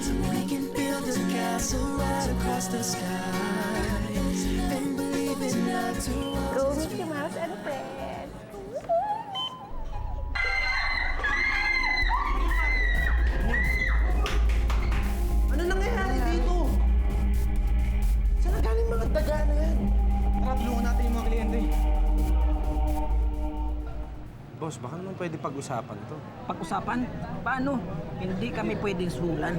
We can build a castle right across the sky and believe it not to Go, Mickey Mouse, ano friend? Ano nangyayari dito? Saan galing mga daga na yan? Tara, tulungan natin yung mga kliyente. Boss, baka naman pwede pag-usapan to. Pag-usapan? Paano? Hindi kami pwedeng sulan.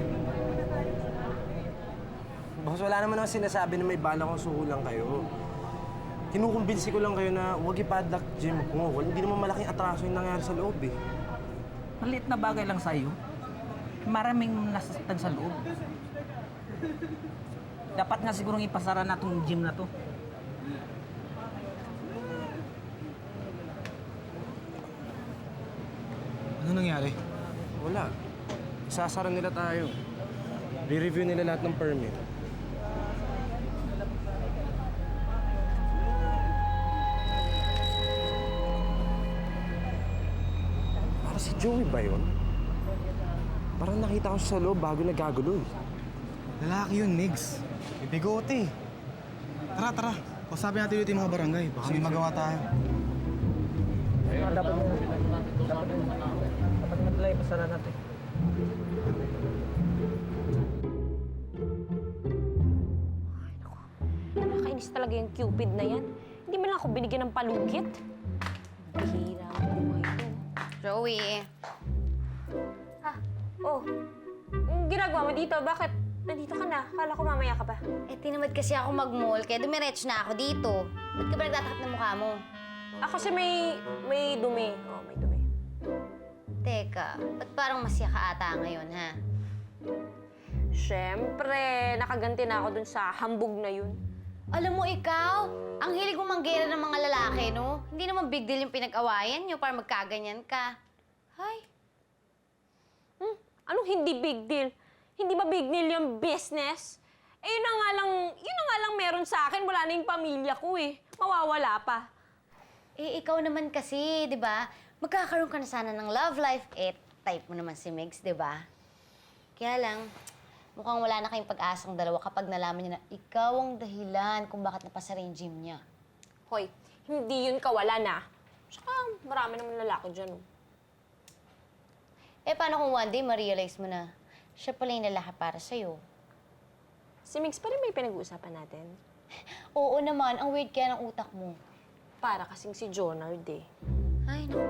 Boss, wala naman ako sinasabi na may bala kong suhulang kayo. Kinukumbinsi ko lang kayo na huwag ipadlock gym ko. Hindi naman malaking atraso yung nangyari sa loob eh. Maliit na bagay lang sa'yo. Maraming nasasaktan sa loob. Dapat nga sigurong ipasara na tong gym na to. Ano nangyari? Wala. Isasara nila tayo. Re-review nila lahat ng permit. Para si Joey ba yun? Parang nakita ko siya sa loob bago nagagulo eh. Lalaki yun, Nigs. May bigote. Tara, tara. Kausapin natin dito yung mga barangay. Baka may magawa tayo. Dapat nila ipasara natin. Nakakainis talaga yung Cupid na yan. Hindi man lang ako binigyan ng palugit. Bihira ang buhay ko. Joey, Oh, ang ginagawa mo dito? Bakit nandito ka na? Kala ko mamaya ka pa. tinamad kasi ako mag-mall, kaya dumiretso na ako dito. Ba't ka ba nagtatakip ng mukha mo? Ako kasi may dumi. Oh, may dumi. Teka, ba't parang masya ka ata ngayon, ha? Siyempre, nakaganti na ako dun sa hambog na yun. Alam mo ikaw, ang hilig mo manggera ng mga lalaki, no? Hindi naman big deal yung pinag-awayan nyo para magkaganyan ka. Hay, Anong hindi big deal? Hindi ba big deal yung business? Eh, yun na nga lang meron sa akin. Wala na yung pamilya ko eh. Mawawala pa. ikaw naman kasi, di ba? Magkakaroon ka na sana ng love life. Type mo naman si Migs, di ba? Kaya lang, mukhang wala na kayong pag-asang dalawa kapag nalaman niya na ikaw ang dahilan kung bakit napasara yung gym niya. Hoy, hindi yun kawalan ah. Tsaka marami naman lalaki dyan. Oh. Paano kung one day ma-realize mo na siya pala yung lalaki para sa'yo? Si Migs pa rin may pinag-uusapan natin. Oo naman, ang weird kaya ng utak mo. Para kasing si Jonard eh. Ay, no.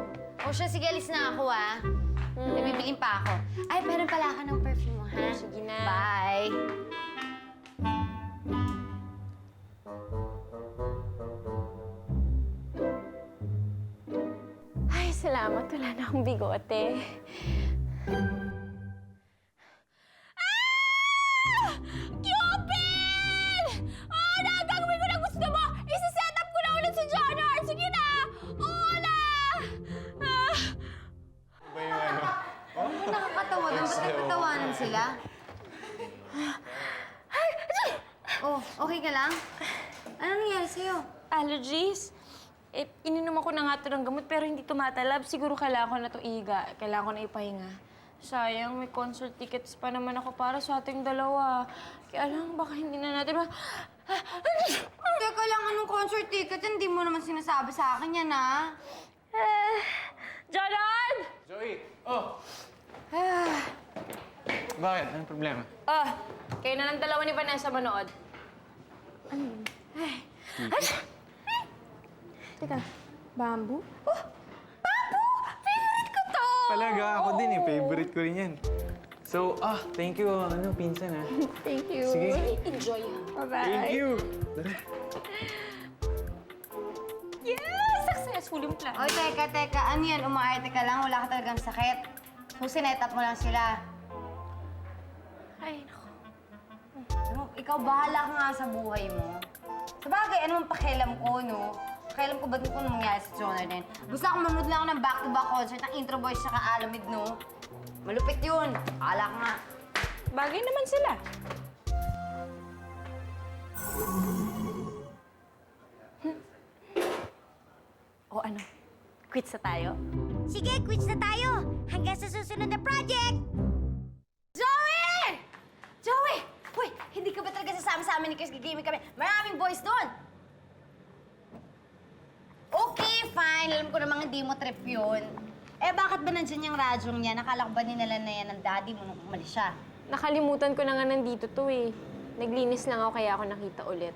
O siya, sige, alis na ako, ah. May bibilin pa ako. Ay, meron pala ako ng perfume mo, ha? Sige na. Bye. Ay, salamat. Wala na akong bigote. Cupid! Oh, nagagawin ko na gusto mo! Isi-set up ko na ulit si Jonard! Sige na! Oo na! Ano nakakatawa doon? Ba't nagtatawanan sila? Oh, okay ka lang? Ano nangyari sa'yo? Allergies? Ininom ako na nga ito ng gamot pero hindi tumatalab. Siguro kailangan ko na ito ihiga. Kailangan ko na ipahinga. Sayang, may concert tickets pa naman ako para sa ating dalawa. Kaya lang, baka hindi na natin Teka lang, anong concert ticket? Hindi mo naman sinasabi sa akin yan, ha? Jonard! Joey! Oh! Bakit? Anong problema? Kayo na ng dalawa ni Vanessa manood. Teka, bamboo? Oh! Bamboo! Favorite ko to! Talaga, ako din eh. Favorite ko rin yan. So, thank you, pinsan ha. Thank you. Sige. Enjoy ha. Bye-bye. Thank you! Tara. Yes! Successful yung plan. Oy, teka. Ano yan? Umaarte ka lang? Wala ka talagang sakit? So, sinet up mo lang sila. Ay, naku. Ano, ikaw, bahala ka nga sa buhay mo. Sabagay, ano mang pakialam ko, no? Pakialam ko ba't kung nangyari sa Jonard na yun? Gusto ako manood lang ako ng back-to-back concert ng Intro Boys tsaka Alamid, no? Malupit yun. Bahala ka nga. Bagay naman sila. O ano? Quits na tayo? Sige, quits na tayo! Hanggang sa susunod na project! Zoe! sama-sama ni Chris, gigimik kami. Maraming boys doon. Okay, fine. Alam ko namang hindi mo trip yun. Eh, bakit ba nandyan yung radyong niya? Nakala ko ba ninala na yan ng daddy mo nung umalis siya? Nakalimutan ko na nga nandito to eh. Naglinis lang ako kaya ako nakita ulit.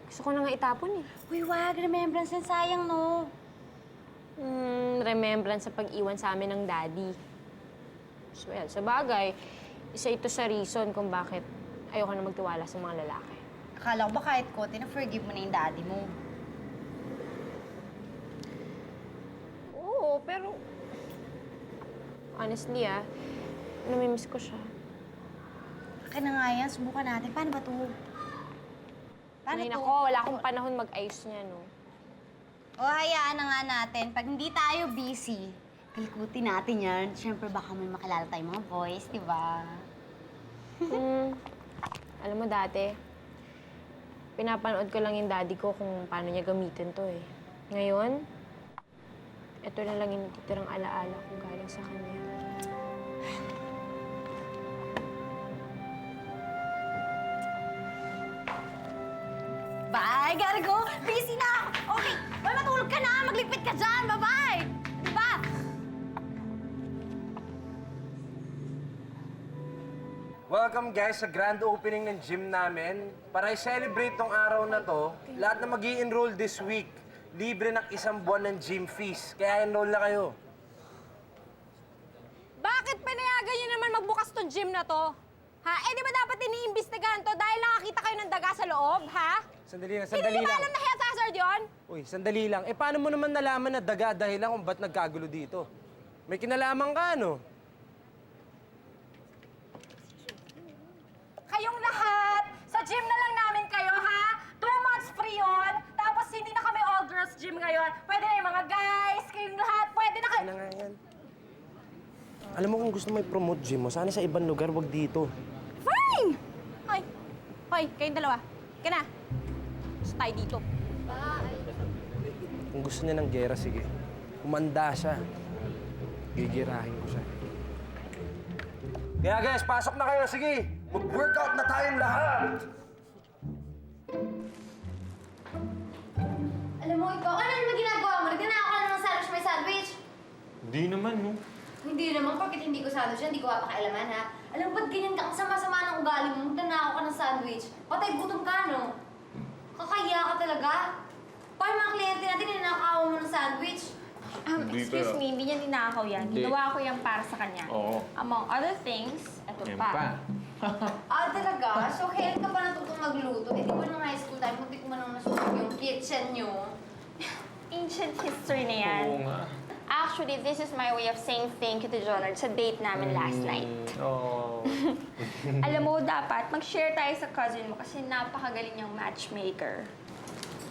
Gusto ko na nga itapon eh. Uy, wag. Remembrance yan. Sayang, no? Remembrance sa pag-iwan sa amin ng daddy. So, well, sa bagay, isa ito sa reason kung bakit ayoko na magtiwala sa mga lalaki. Akala ko ba kahit kote na forgive mo na yung daddy mo? Oo, pero... Honestly namimiss ko siya. Akin na nga yan. Subukan natin. Paano ba to? Paano Ay, to? nako, wala akong panahon mag-ayos niya, no? O, hayaan na nga natin. Pag hindi tayo busy, kalikutin natin yan. Siyempre, baka may makilala tayong mga boys, di ba? Alam mo dati, pinapanood ko lang yung daddy ko kung paano niya gamitin to eh. Ngayon, ito na lang yung natitirang alaala ko galing sa kanya. Bye! Gotta go! Busy na ako! Okay! Well, matulog ka na! Magligpit ka dyan! Bye-bye! Diba? Welcome guys sa grand opening ng gym namin. Para i-celebrate tong araw na to, lahat na mag enroll this week, libre ng 1 buwan ng gym fees. Kaya enroll na kayo. Bakit pinayagan niyo naman magbukas tong gym na to? Ha? Eh, di ba dapat iniimbestigahan to dahil nakakita kayo ng daga sa loob, ha? Sandali lang, Hindi sandali niyo ba lang. alam na health hazard yun? Uy, sandali lang. Eh, paano mo naman nalaman na daga dahil lang kung ba't nagkagulo dito? May kinalaman ka, ano? Kayong lahat, sa gym na lang namin kayo, ha? 2 months free yun, tapos hindi na kami all-girls gym ngayon. Pwede na yung mga guys, kayong lahat, pwede na kayo. Ano nga yan? Alam mo kung gusto mo i-promote gym mo, sana sa ibang lugar, wag dito. Fine! Hoy, hoy, kayong dalawa. Ka na. Gusto tayo dito. Kung gusto niya ng gera, sige. Umanda siya. Gigirahin ko siya. Kaya guys, pasok na kayo. Sige, mag-workout na tayong lahat. Alam mo, ikaw, ano naman ginagawa mo? Nagnanakaw ka na ng sandwich, may sandwich. Hindi naman, no? Hindi naman, porket hindi ko sandwich yan, hindi ko papakialaman, ha? Alam mo, ba't ganyan ka? Ang sama-sama ng ugali mo, magnanakaw ka ng sandwich. Patay, gutom ka, no? Kakaya ka talaga. Paano mga kliyente natin, ninakaw mo ng sandwich? Hindi Excuse pa. me, hindi niya ninakaw yan. Hindi. Ginawa ko yan para sa kanya. Oo. Among other things, ito Yan pa. pa. Talaga? So, kailan ka pa natutong magluto? Eh, di ba nung high school time, muntik mo nang nasunog yung kitchen nyo? Ancient history na yan. Oo nga. Actually, this is my way of saying thank you to Jonard sa date namin last night. Oo. Alam mo, dapat mag-share tayo sa cousin mo kasi napakagaling niyang matchmaker.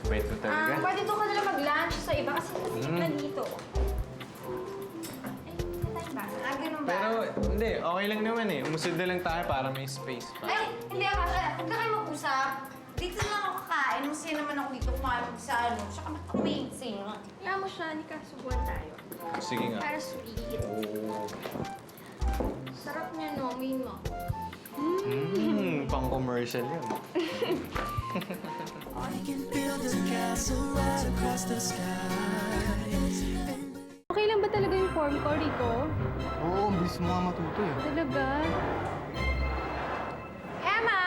Wait na talaga. Pwede doon ka nila mag-lunch sa iba kasi masikip na dito. Ganun ba? Pero, hindi. Okay lang naman eh. Umusod na lang tayo para may space pa. Ay, hindi ako. Huwag na kayo mag-usap. Dito na lang ako kakain. Masaya naman ako dito kumain sa ano. Tsaka ba't amazing? Kaya mo siya, Nika, subuhan tayo. Sige nga. Para sweet. Oo. Sarap niya, no? Main mo. Pang-commercial yun. I can build a castle right across the sky. Okay lang ba talaga yung form ko, Rico? Oo, ang bilis mo nga matuto eh. Talaga? Emma!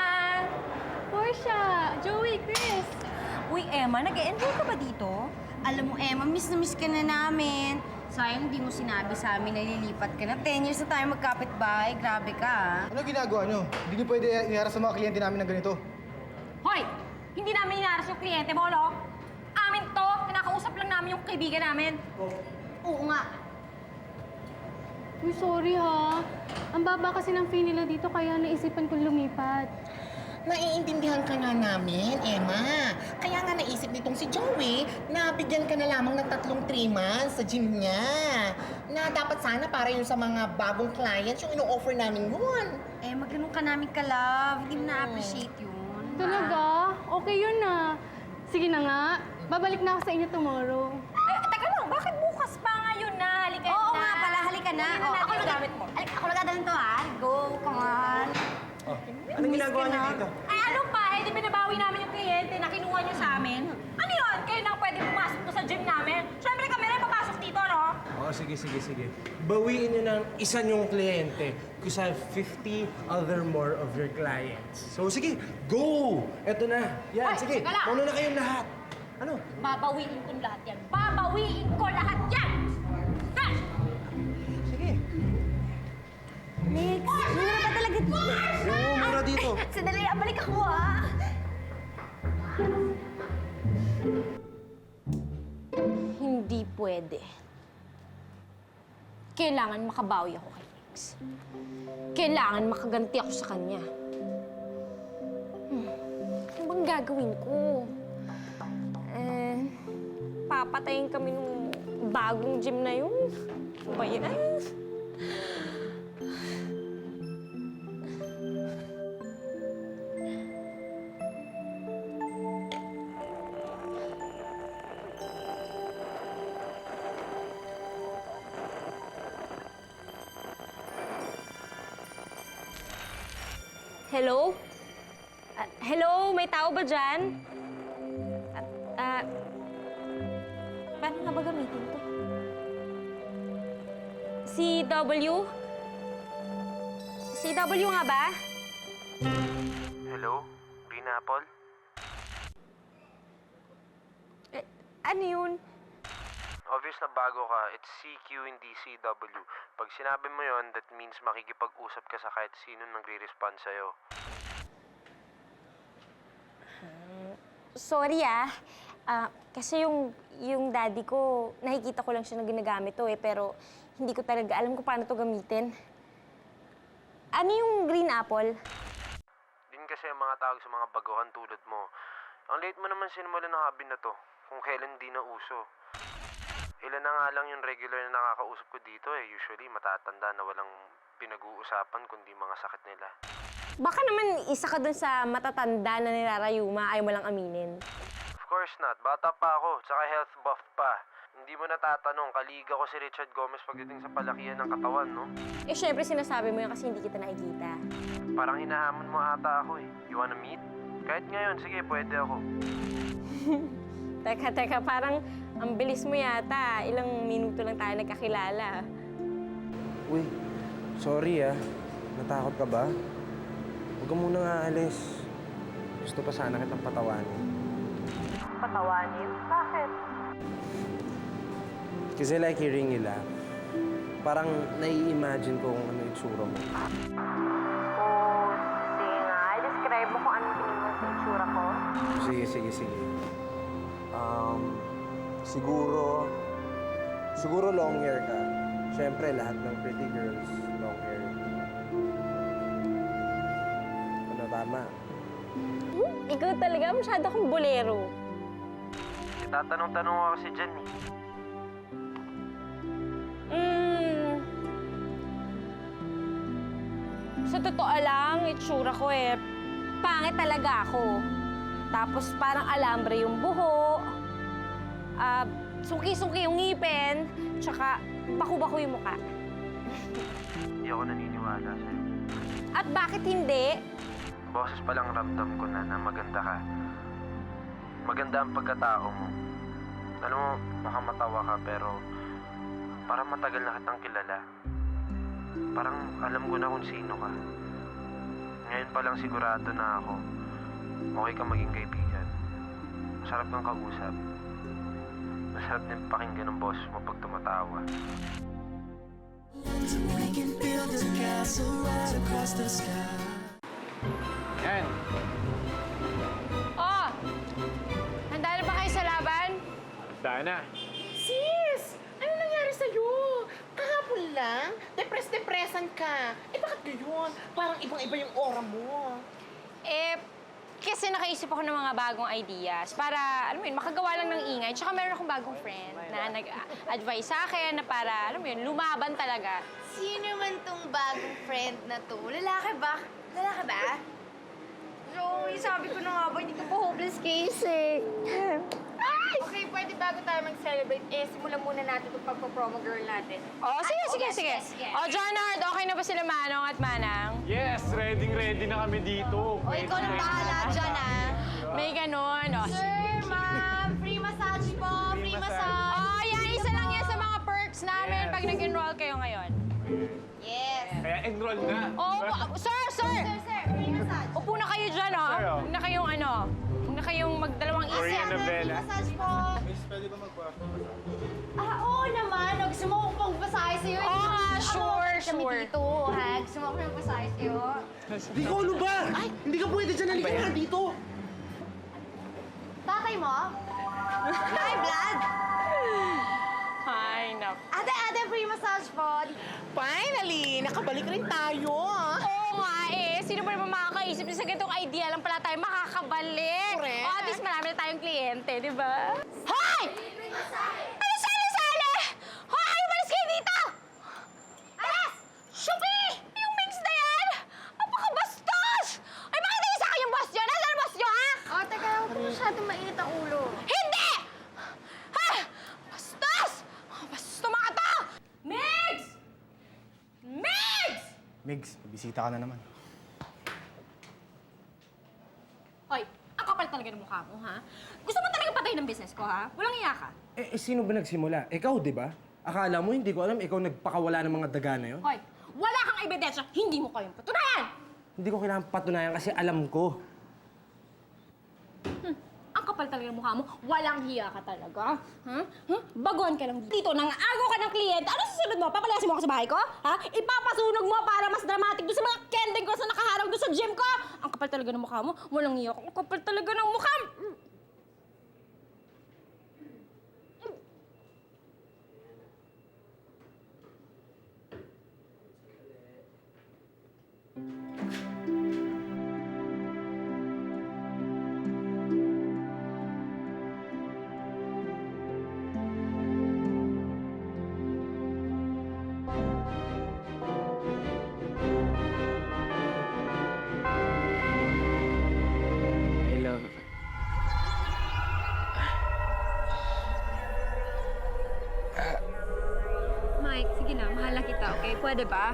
Portia! Joey! Chris! Uy, Emma, nag-e-enjoy ka ba dito? Alam mo, Emma, miss na miss ka na namin. Sayang, di mo sinabi sa amin na lilipat ka na. 10 years na tayo magkapit-bahay. Grabe ka, ah. Ano ginagawa nyo? Hindi nyo pwede iharap sa mga kliyente namin ng ganito. Hoy! Hindi namin inaras yung kliyente mo, no? Amin to! Kinakausap lang namin yung kaibigan namin. Oo nga. Uy, sorry ha. Ang baba kasi ng fee nila dito kaya naisipan kong lumipat. Naiintindihan ka nga namin, Emma. Kaya nga naisip nitong si Joey na bigyan ka na lamang ng 3 months sa gym niya. Na dapat sana para yun sa mga bagong clients yung ino-offer namin yun. Eh, magganong ka namin ka-love. Hindi mo na-appreciate yun. Talaga? Okay yun na. Sige na nga. Babalik na ako sa inyo tomorrow. Eh, teka lang, bakit bukas pa nga yun na? Halika na. Oo nga pala, halika na. Kunin na natin yung gamit mo. Ako nagdadalhin to, ha? Go, come on. Anong ginagawa niyo dito? Ay, ano pa? Eh, di ba mabawi namin yung kliyente na kinuha niyo sa amin. Ano yun? Kayo na pwede pumasok to sa gym namin. Siyempre kami rin papasok dito, no? Oo, sige. Bawiin nyo ng isa nyong kliyente because I have 50 other more of your clients. So sige, go! Eto na. Yan, Ay, sige. teka lang. Mauna na kayong lahat. Ano? Babawiin ko lahat yan. Babawiin ko lahat yan! Ha? Sige. Nix, mura ba talaga dito? Oo, mura dito. Sandali, balik ako ah. Hindi pwede. Kailangan makabawi ako kay Nix. Kailangan makaganti ako sa kanya. Ano bang gagawin ko? Papatayin kami nung bagong gym na yun. Ano ba yan? Hello? Hello? May tao ba dyan? Paano nga ba gamitin to? CW? CW nga ba? Hello? Green Apple? Ano yun? Obvious na bago ka, it's CQ hindi CW. Pag sinabi mo yon, that means makikipag-usap ka sa kahit sino nagre-respond sa'yo. Sorry kasi yung daddy ko, nakikita ko lang siya na ginagamit to pero hindi ko talaga alam kung paano to gamitin. Ano yung green apple? Din kasi ang mga tawag sa mga baguhan tulad mo. Ang late mo naman sinimulan ng hobby na to, kung kailan di na uso. Ilan na nga lang yung regular na nakakausap ko dito usually matatanda na walang pinag-uusapan kundi mga sakit nila. Baka naman isa ka dun sa matatanda na nirarayuma, ayaw mo lang aminin. Of course not. Bata pa ako, tsaka health buff pa. Hindi mo natatanong, kaliga ko si Richard Gomez pagdating sa palakihan ng katawan, no? Syempre sinasabi mo yun kasi hindi kita nakikita. Parang hinahamon mo ata ako You wanna meet? Kahit ngayon, sige, pwede ako. Teka, parang ang bilis mo yata. Ilang minuto lang tayo nagkakilala. Uy, sorry Natakot ka ba? Huwag ka munang aalis. Gusto pa sana kitang patawanin. Patawanin? Bakit? Kasi like hearing you laugh, parang nai-imagine ko kung ano yung itsura mo. Oh, sige nga. Describe mo kung anong tingin mo sa itsura ko. Sige. Siguro long hair ka. Siyempre, lahat ng pretty girls, long hair. Ano, tama? Ikaw talaga, masyado akong bolero. Tatanong-tanong ako kasi dyan Sa totoo lang, itsura ko pangit talaga ako. Tapos parang alambre yung buho, sungki-sungki yung ngipin, tsaka baku-baku yung mukha. Hindi ako naniniwala sa'yo. At bakit hindi? Boses pa lang ramdam ko na maganda ka. Maganda ang pagkatao mo. Alam mo, baka matawa ka pero parang matagal na kitang kilala. Parang alam ko na kung sino ka. Ngayon pa lang sigurado na ako. Okay ka maging kaibigan. Masarap kang kausap. Masarap din pakinggan ng boses mo pag tumatawa. We can build a castle right across the sky. Yan. Oh! Handa na ba kayo sa laban? Handa na. Sis! Ano nangyari sa'yo? Kahapon lang? Depress-depressan ka. Bakit gayon? Parang ibang-iba yung aura mo. Kasi nakaisip ako ng mga bagong ideas para, alam mo yun, makagawa lang ng ingay. Tsaka meron akong bagong friend na nag-advise sa akin na para, alam mo yun, lumaban talaga. Sino man tong bagong friend na to? Lalaki ba? Lalaki ba? Zoe, sabi ko na nga ba, hindi ka pa hopeless case eh. Ay! Okay, pwede ba bago tayo mag-celebrate, simulan muna natin itong pagpo-promo girl natin. Oh, sige. Oh, Jonard, okay na ba sila Manong at Manang? Yes, ready na kami dito. O, ikaw na bahala dyan, ah. May ganun. Oh, Sir, ma'am, free massage po, free massage. Oh, yan. Isa lang yan sa mga perks namin pag nag-enroll kayo ngayon. Yes. Kaya enroll na. Oh, sir! Sir, free massage. Upo na kayo dyan, oh. Sir, oh. Huwag na kayong huwag na kayong magdalawang isip. Korean novela. Free massage po. Miss, pwede ba magpa-massage? Oo naman. Gusto mo akong pagbasahe sa'yo. Oo nga, sure. Kami dito, ha? Gusto mo akong pagbasahe sa'yo. Ikaw, ano ba? Ay, hindi ka pwede dyan. Halika nga dito. Tatay mo? Hi, Vlad! Ay, naku. Ate, free massage po. Finally! Nakabalik rin tayo, ah. Oo nga sino ba naman makakaisip na sa ganitong idea lang pala tayo makakabalik? Correct. O, at least marami na tayong kliyente, di ba? Hoy! Ano sali-sali? Hoy, umalis kayo dito! Alas! Shupi! Yung mix na yan! Apakabastos! Ay, makita niyo sa akin yung boss nyo? Nasaan ang boss nyo, ha? Oh, teka lang po masyadong mainit ang ulo. Hindi! Ha? Bastos! Bastos to mga to! Migs! Migs! Migs, bisita ka na naman. Hoy, ang kapal talaga ng mukha mo, ha? Gusto mo talaga patayin ng business ko, ha? Walang iya ka. Sino ba nagsimula? Ikaw, di ba? Akala mo, hindi ko alam, ikaw nagpakawala ng mga daga na yun? Hoy, wala kang ebidensya, hindi mo kayong patunayan! Hindi ko kailangan patunayan kasi alam ko. Ang kapal talaga ng mukha mo, walang hiya ka talaga. Baguhan ka lang dito, nang agaw ka ng kliyente. Ano susunod mo? Papalayasin mo ako sa bahay ko? Ha? Ipapasunog mo para mas dramatic doon sa mga kending girls na nakaharang doon sa gym ko? Ang kapal talaga ng mukha mo, walang hiya ka. Ang kapal talaga ng mukha mo. I love... Mike, sige na, mahala kita, okay? Pwede ba?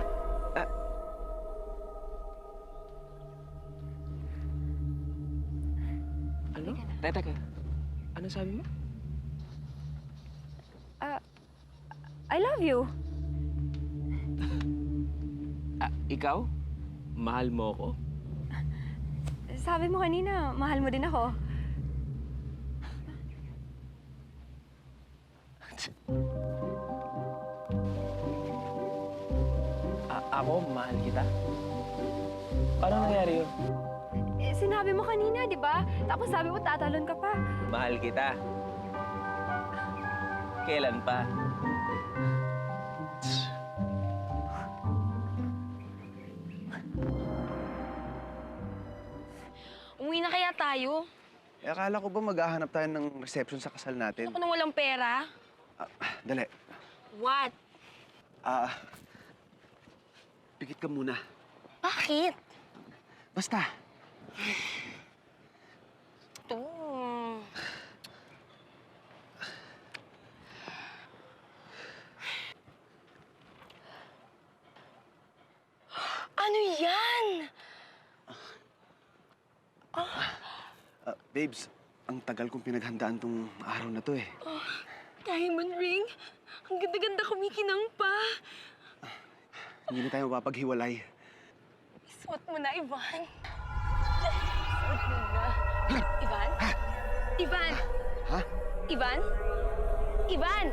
Ano? Teka. Ano sabi mo? I love you. Ikaw? Mahal mo ako? Sabi mo kanina, mahal mo din ako. Ako? Mahal kita? Paano nangyari yun? Sinabi mo kanina, di ba? Tapos sabi mo tatalon ka pa. Mahal kita. Kailan pa? Umuwi na kaya tayo? Akala ko ba maghahanap tayo ng reception sa kasal natin? Ako nang walang pera. Dali. What? Pikit ka muna. Bakit? Basta. Ito. Ano yan? Babes, ang tagal kong pinaghandaan tong araw na to eh. Diamond ring? Ang ganda-ganda kumikinang pa. Hindi na tayo mapapaghiwalay. Isuot mo na, Ivan. Isuot mo na. Ivan? Ivan! Ha? Ivan? Ivan!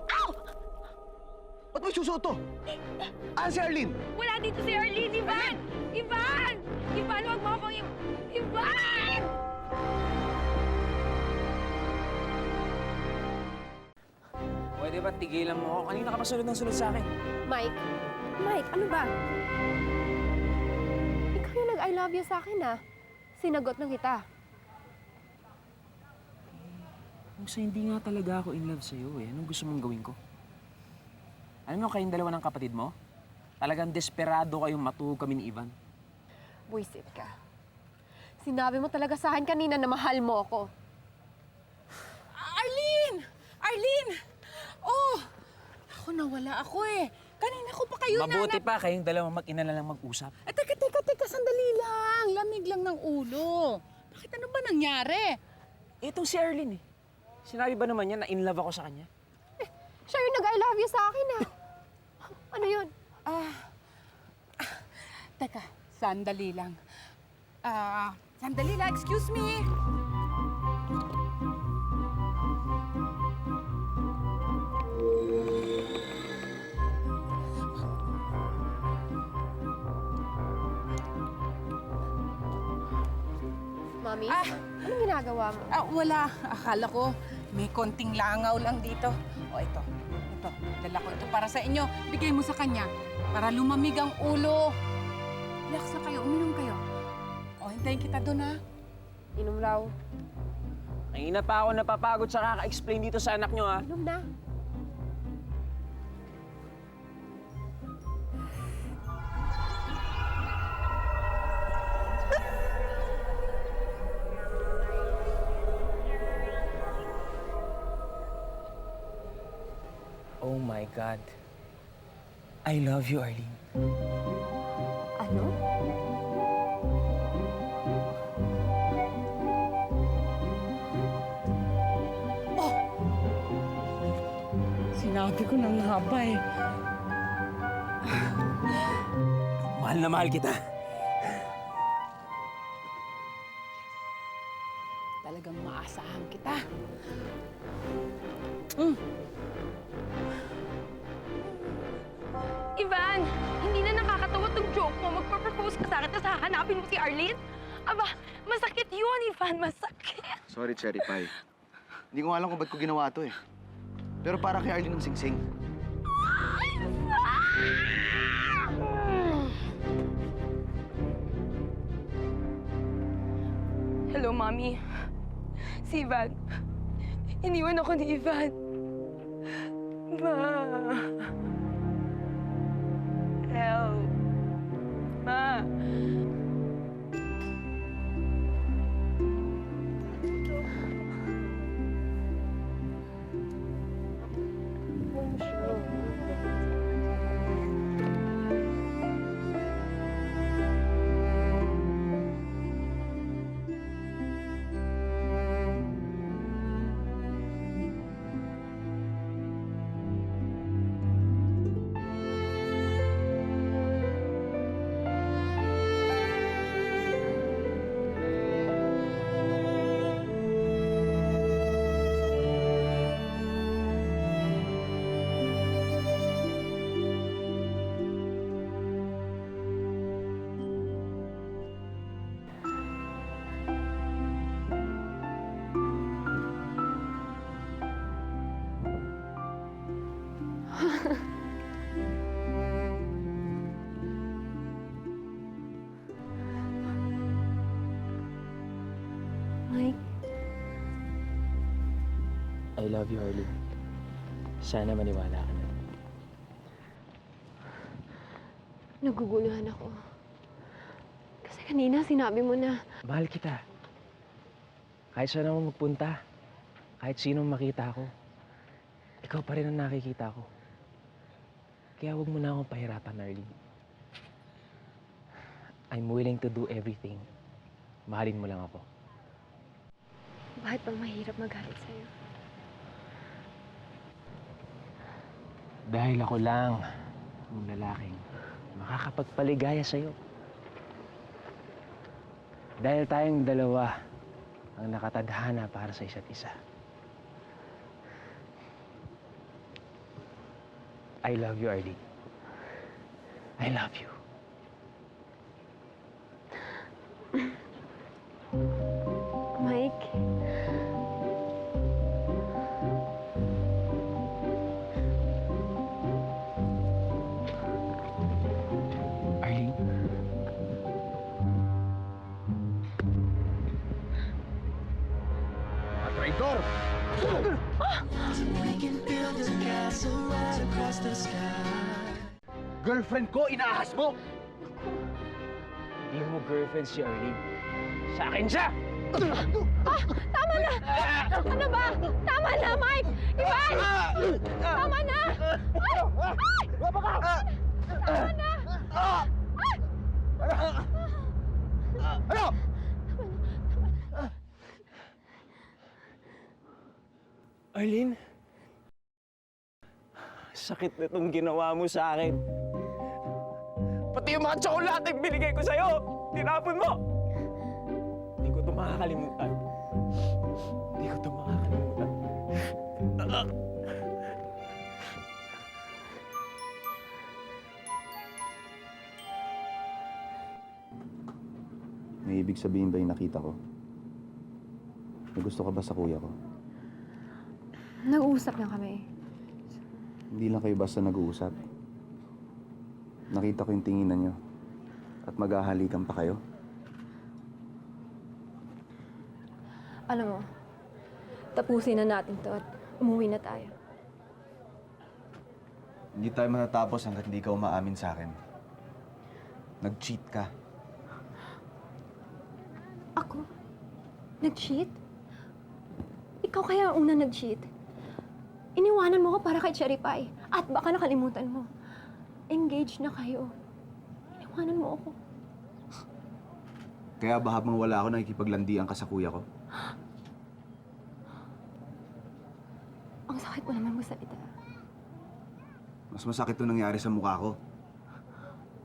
Ow! Ba't mo isusuot to? Si Arlene? Wala dito si Arlene, Ivan! Ivan! Ivan, huwag mo akong Ivan! Pwede ba tigilan mo ako? Kanina ka pa sunod ng sunod sa akin. Mike, ano ba? Ikaw yung nag-I love you sa akin, ah. Sinagot ng kita. Musa, hindi nga talaga ako in love sa'yo eh. Anong gusto mong gawin ko? Alam mo kayong dalawa ng kapatid mo? Talagang desperado kayong matuhog kami ni Ivan. Buisit ka. Sinabi mo talaga sa akin kanina na mahal mo ako. Arlene! Oh! Ako, nawala ako eh. Kanina ko pa kayo Mabuti pa kayong dalawang mag-ina na lang mag-usap. Teka, sandali lang. Lamig lang ng ulo. Bakit ano ba nangyari? Itong si Arlene eh. Sinabi ba naman niya na in love ako sa kanya? Siya yung nag-I love you sa akin, ah. Ano yun? Teka, sandali lang. Sandali lang, excuse me. Mami, anong ginagawa mo? Wala. Akala ko may konting langaw lang dito. O, ito. Dala ko ito para sa inyo. Bigay mo sa kanya para lumamig ang ulo. Relax na kayo, uminom kayo. O, hintayin kita doon, ha? Inom raw. Kanina pa ako napapagod sa kaka-explain dito sa anak niyo, ha? Inom na. Oh my God. I love you, Arlene. Ano? Sinabi ko na nga ba eh. Mahal na mahal kita. Talagang maasahan kita. Ivan, hindi na nakakatawa tong joke mo. Magpapropose ka sa akin, tapos hahanapin mo si Arlene? Aba, masakit yun, Ivan. Masakit. Sorry, Cherry Pie. Hindi ko alam kung ba't ko ginawa to eh. Pero para kay Arlene ng singsing. Hello, Mommy. Si Ivan. Iniwan ako ni Ivan. Ma. Help. Ma. Mike, I love you, Arlene. Sana maniwala ka na. naguguluhan ako. Kasi kanina sinabi mo na Mahal kita. Kahit saan ako magpunta, kahit sino makita ko, ikaw pa rin ang nakikita ko. Kaya huwag mo na akong pahirapan, Arlene. I'm willing to do everything. Mahalin mo lang ako. bakit bang mahirap magalit sa'yo? Dahil ako lang ang lalaking makakapagpaligaya sa'yo. Dahil tayong dalawa ang nakatadhana para sa isa't isa. I love you, Arlene. I love you. Mike, Arlene? Traitor! We can build a castle right across the sky. Girlfriend ko, inaahas mo! Hindi mo girlfriend si Arlene. Sa akin siya! Tama na! Ano ba? Tama na, Mike! Ivan! Tama na! Ay! Ay! Tama na! Ano? Arlene? Sakit na itong ginawa mo sa akin. Pati yung mga tsokolate ang binigay ko sa'yo, tinapon mo! Hindi ko ito makakalimutan. Hindi ko ito makakalimutan. May ibig sabihin ba yung nakita ko? May gusto ka ba sa kuya ko? Nag-uusap lang kami. Hindi lang kayo basta nag-uusap. Nakita ko yung tinginan nyo. At maghahalikan pa kayo. Alam mo, tapusin na natin to at umuwi na tayo. Hindi tayo matatapos hanggat hindi ka umaamin sa akin. Nag-cheat ka. Ako? Nag-cheat? Ikaw kaya ang una nag-cheat? Iniwanan mo ko para kay Cherry Pie. At baka nakalimutan mo. Engaged na kayo. Iniwanan mo ako. Kaya ba habang wala ako nakikipaglandian ka sa kuya ko? Ang sakit mo naman magsalita. Mas masakit to nangyari sa mukha ko.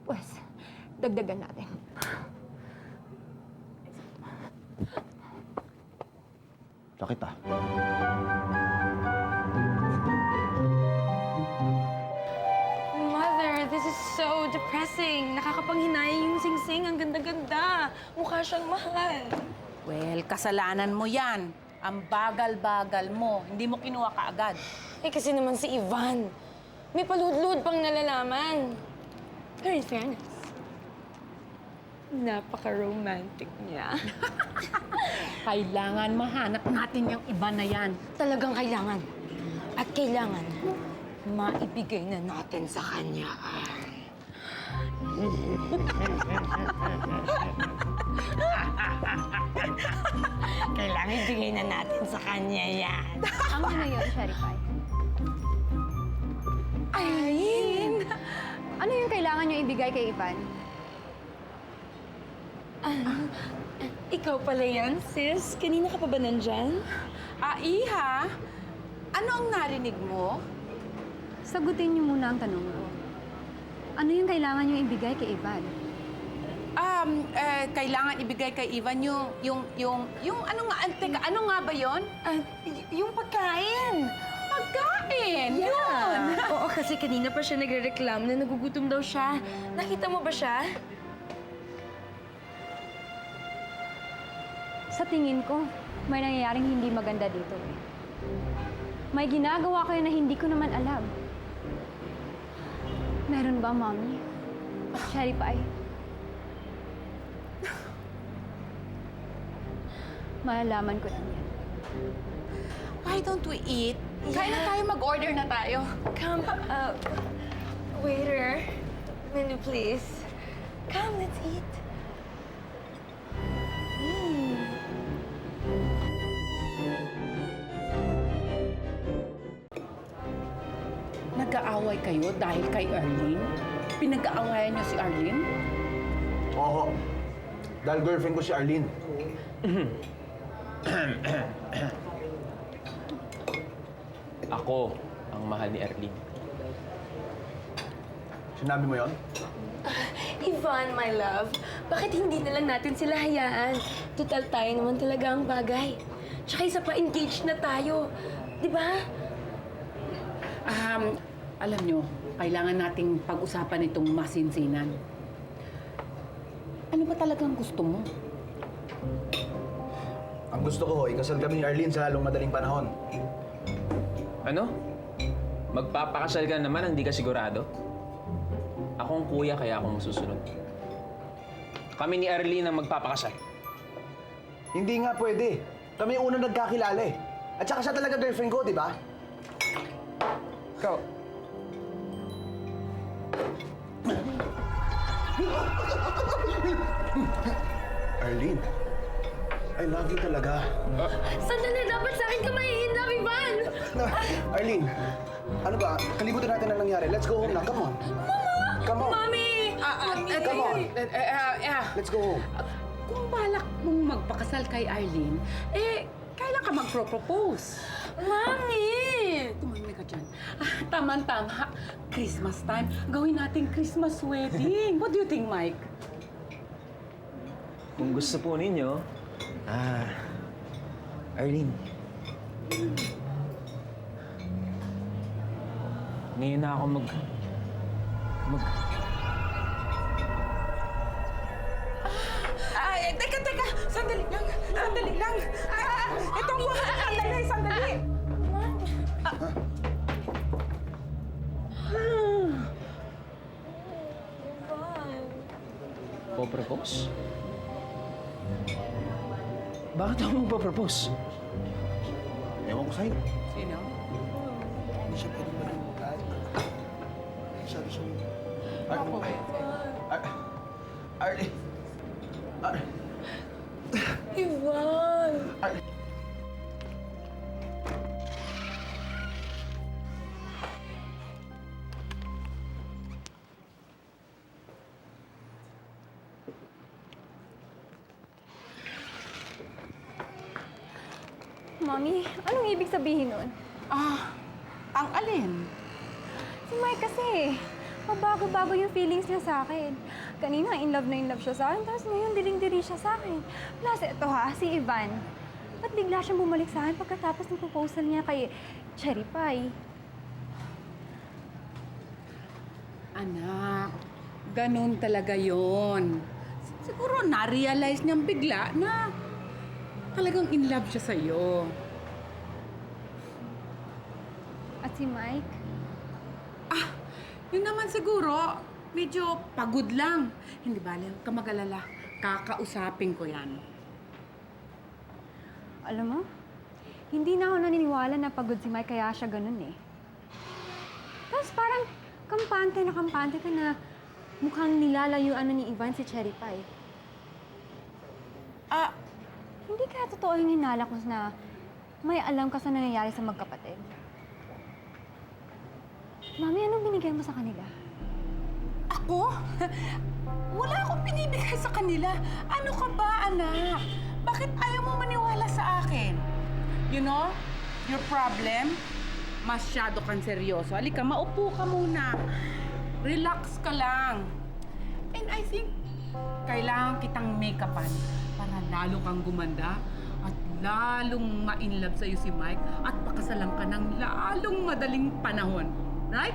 Pues, dagdagan natin. Sakit ah. Mother, this is so depressing. Nakakapanghinayang yung singsing. Ang ganda-ganda. Mukha siyang mahal. Well, kasalanan mo yan. Ang bagal-bagal mo. Hindi mo kinuha kaagad. Eh kasi naman si Ivan. May paludlud pang nalalaman. Pero in fairness, napaka-romantic niya. Kailangan mahanap natin yung iba na yan. Talagang kailangan. At kailangan, maibigay na natin sa kanya. Kailangan ibigay na natin sa kanya yan. Ang ano yun, Cherry Pie? Aileen! Ano yung kailangan nyo ibigay kay Ivan? Ikaw pala yan, sis. Kanina ka pa ba nandyan? Iha, ano ang narinig mo? Sagutin niyo muna ang tanong ko. Ano yung kailangan nyo ibigay kay Ivan? Kailangan ibigay kay Ivan yung ano nga, teka, ano nga ba yon? Yung pagkain. Pagkain! Yun! Oo, kasi kanina pa siya nagre-reklamo na nagugutom daw siya. Nakita mo ba siya? Sa tingin ko, may nangyayaring hindi maganda dito eh. May ginagawa kayo na hindi ko naman alam. Meron ba, Mommy? Cherry Pie? Malalaman ko lang yan. Why don't we eat? Kaya na tayo, mag-order na tayo. Come, waiter. Menu, please. Come, let's eat. Nag-aaway kayo dahil kay Arlene? Pinag-aawayan niyo si Arlene? Oo. Dahil girlfriend ko si Arlene. Ako ang mahal ni Arlene. Sinabi mo yon? Ivan, my love, bakit hindi na lang natin sila hayaan? Total tayo naman talaga ang bagay. Tsaka isa pa, engaged na tayo. Di ba? Alam nyo, kailangan nating pag-usapan itong masinsinan. Ano ba talagang gusto mo? Ang gusto ko, ikasal kami ni Arlene sa lalong madaling panahon. Ano? Magpapakasal ka naman, hindi ka sigurado? Ako ang kuya, kaya ako masusunod. Kami ni Arlene ang magpapakasal. Hindi nga pwede. Kami yung unang nagkakilala eh. At saka siya talaga girlfriend ko, di ba? Ikaw. Arlene, I love you talaga. Sandali, dapat sa akin ka in love, Ivan! Arlene, ano ba? Kalimutan natin ang nangyari. Let's go home na. Come on. Mama! Come on. Mami! Come on. Let's go home. Kung balak mong magpakasal kay Arlene, kailan ka magpro-propose? Mami! Tumahimik ka dyan. Tama-tama. Christmas time. Gawin natin Christmas wedding. What do you think, Mike? Kung gusto po ninyo, Arlene. Ngayon na ako Teka! Sandali lang! Itong sandali! Po-propose? Bakit ako magpo-propose? Ewan ko sa'yo. Sino? Hindi siya pwede mag-reply. Sabi siya. Arlene. Ivan! Mami, anong ibig sabihin nun? Ang alin? Si Mike kasi, mabago-bago yung feelings niya sa akin. Kanina, in love siya sa akin, tapos ngayon, diling-diri siya sa akin. Plus, ito si Ivan. Ba't bigla siyang bumalik sa akin pagkatapos ng proposal niya kay Cherry Pie? Anak, ganun talaga yon. Siguro na-realize niyang bigla na talagang in love siya sa'yo. At si Mike? Yun naman siguro, medyo pagod lang. Hindi ba, huwag ka mag-alala. Kakausapin ko yan. Alam mo, hindi na ako naniniwala na pagod si Mike kaya siya ganun eh. Tapos parang kampante ka na mukhang nilalayuan na ni Ivan si Cherry Pie. Hindi kaya totoo yung hinala ko na may alam ka sa nangyayari sa magkapatid. Mami, anong binigay mo sa kanila? Ako? Wala akong binibigay sa kanila. Ano ka ba, anak? Bakit ayaw mo maniwala sa akin? You know, your problem, masyado kang seryoso. Halika, maupo ka muna. Relax ka lang. And I think, kailangan kitang make-upan para lalo kang gumanda at lalong ma-inlove sa'yo si Mike at pakasalan ka ng lalong madaling panahon. Right?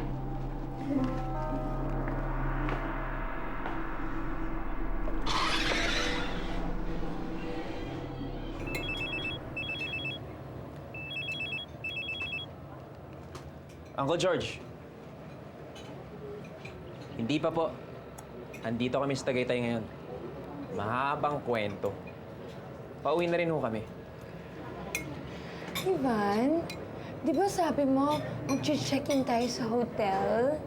Uncle George. Hindi pa po. Andito kami sa Tagaytay ngayon. Mahabang kwento. Pauwi na rin ho kami. Ivan, di ba sabi mo, mag-check-in tayo sa hotel?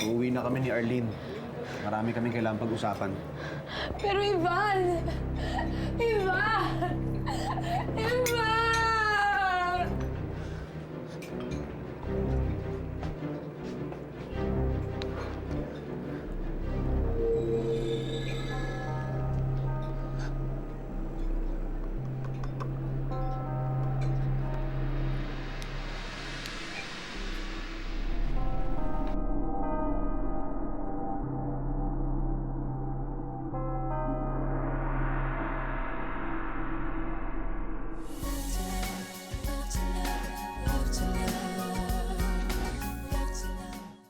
Uuwi na kami ni Arlene. Marami kaming kailangang pag-usapan. Pero Ivan!